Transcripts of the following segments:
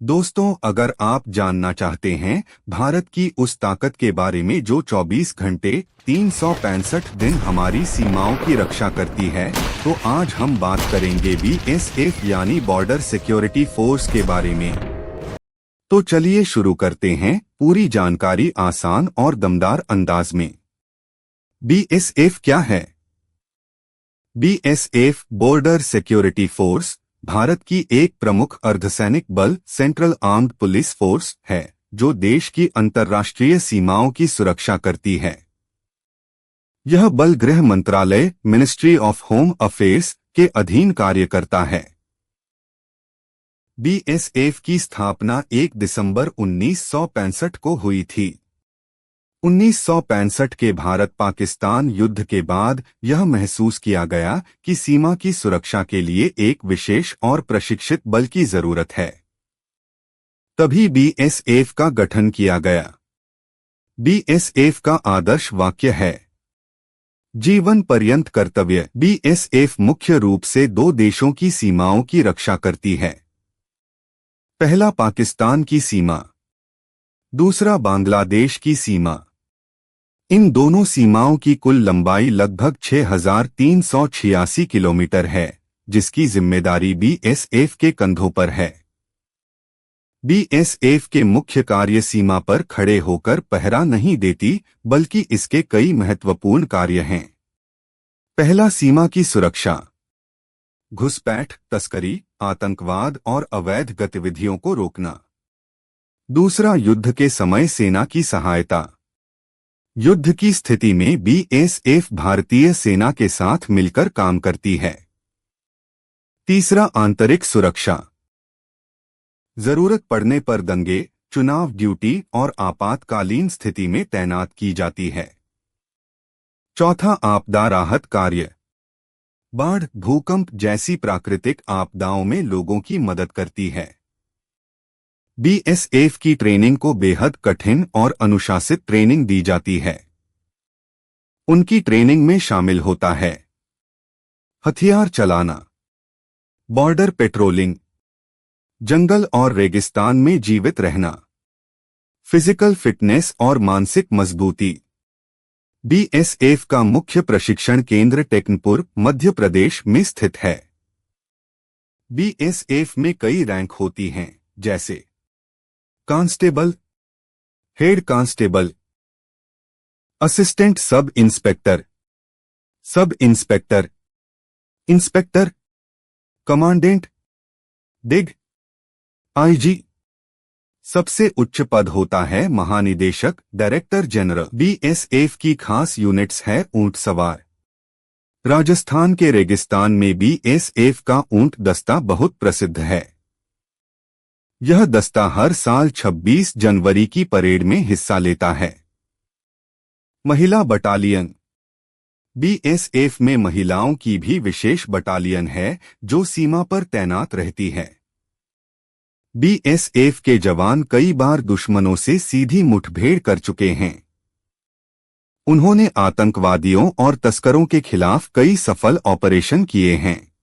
दोस्तों, अगर आप जानना चाहते हैं भारत की उस ताकत के बारे में जो 24 घंटे 365 दिन हमारी सीमाओं की रक्षा करती है, तो आज हम बात करेंगे बीएसएफ यानी बॉर्डर सिक्योरिटी फोर्स के बारे में। तो चलिए शुरू करते हैं पूरी जानकारी आसान और दमदार अंदाज में। बीएसएफ क्या है? BSF border security force Bharat की एक प्रमुख अर्धसैनिक बल सेंट्रल आर्म्ड पुलिस फोर्स है, जो देश की अंतर्राष्ट्रीय सीमाओं की सुरक्षा करती है। यह बल गृह मंत्रालय मिनिस्ट्री ऑफ होम अफेयर्स के अधीन कार्य करता है। बीएसएफ की स्थापना 1 दिसंबर 1965 को हुई थी। 1965 के भारत-पाकिस्तान युद्ध के बाद यह महसूस किया गया कि सीमा की सुरक्षा के लिए एक विशेष और प्रशिक्षित बल की जरूरत है। तभी बीएसएफ का गठन किया गया। बीएसएफ का आदर्श वाक्य है, जीवन पर्यंत कर्तव्य। बीएसएफ मुख्य रूप से दो देशों की सीमाओं की रक्षा करती है। पहला पाकिस्तान की सीमा, दूसरा बांग्लादेश की सीमा। इन दोनों सीमाओं की कुल लंबाई लगभग 6,386 किलोमीटर है, जिसकी जिम्मेदारी बीएसएफ के कंधों पर है। बीएसएफ के मुख्य कार्य सीमा पर खड़े होकर पहरा नहीं देती, बल्कि इसके कई महत्वपूर्ण कार्य हैं। पहला, सीमा की सुरक्षा। घुसपैठ, तस्करी, आतंकवाद और अवैध गतिविधियों को रोकना। दूसरा, युद्ध के समय सेना की सहायता। युद्ध की स्थिति में बीएसएफ भारतीय सेना के साथ मिलकर काम करती है। तीसरा, आंतरिक सुरक्षा। जरूरत पड़ने पर दंगे, चुनाव ड्यूटी और आपातकालीन स्थिति में तैनात की जाती है। चौथा, आपदा राहत कार्य। बाढ़, भूकंप जैसी प्राकृतिक आपदाओं में लोगों की मदद करती है। बीएसएफ की ट्रेनिंग को बेहद कठिन और अनुशासित ट्रेनिंग दी जाती है। उनकी ट्रेनिंग में शामिल होता है हथियार चलाना, बॉर्डर पेट्रोलिंग, जंगल और रेगिस्तान में जीवित रहना, फिजिकल फिटनेस और मानसिक मजबूती। बीएसएफ का मुख्य प्रशिक्षण केंद्र टेकनपुर, मध्य प्रदेश में स्थित है। बीएसएफ में कई रैंक होती हैं, जैसे constable, head constable, assistant sub inspector, inspector, commandant, DIG, IG. सबसे उच्च पद होता है महानिदेशक, डायरेक्टर जनरल। बीएसएफ की खास यूनिट्स है ऊंट सवार। राजस्थान के रेगिस्तान में बीएसएफ का ऊंट दस्ता बहुत प्रसिद्ध है। यह दस्ता हर साल 26 जनवरी की परेड में हिस्सा लेता है। महिला बटालियन। बीएसएफ में महिलाओं की भी विशेष बटालियन है, जो सीमा पर तैनात रहती है। बीएसएफ के जवान कई बार दुश्मनों से सीधी मुठभेड़ कर चुके हैं। उन्होंने आतंकवादियों और तस्करों के खिलाफ कई सफल ऑपरेशन किए हैं।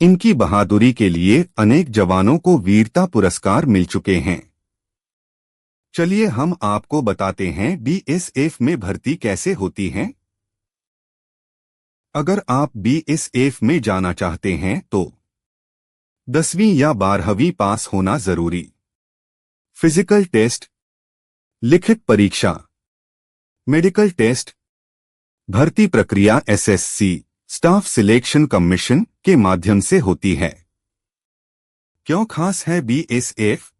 इनकी बहादुरी के लिए अनेक जवानों को वीरता पुरस्कार मिल चुके हैं। चलिए हम आपको बताते हैं बीएसएफ में भर्ती कैसे होती है। अगर आप बीएसएफ में जाना चाहते हैं तो 10वीं या 12वीं पास होना जरूरी। फिजिकल टेस्ट, लिखित परीक्षा, मेडिकल टेस्ट। भर्ती प्रक्रिया एसएससी स्टाफ सिलेक्शन कमीशन के माध्यम से होती है। क्यों खास है बीएसएफ?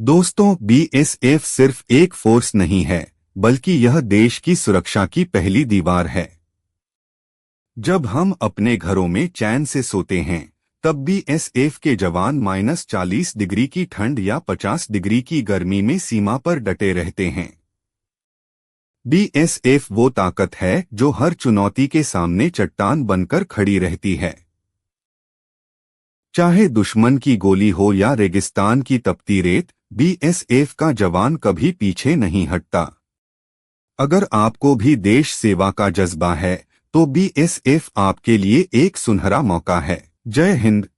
दोस्तों, बीएसएफ सिर्फ एक फोर्स नहीं है, बल्कि यह देश की सुरक्षा की पहली दीवार है। जब हम अपने घरों में चैन से सोते हैं, तब बीएसएफ के जवान -40 डिग्री की ठंड या 50 डिग्री की गर्मी में सीमा पर डटे रहते हैं। बीएसएफ वो ताकत है जो हर चुनौती के सामने चट्टान बनकर खड़ी रहती है। चाहे दुश्मन की गोली हो या रेगिस्तान की तपती रेत, बीएसएफ का जवान कभी पीछे नहीं हटता। अगर आपको भी देश सेवा का जज्बा है, तो बीएसएफ आपके लिए एक सुनहरा मौका है। जय हिंद।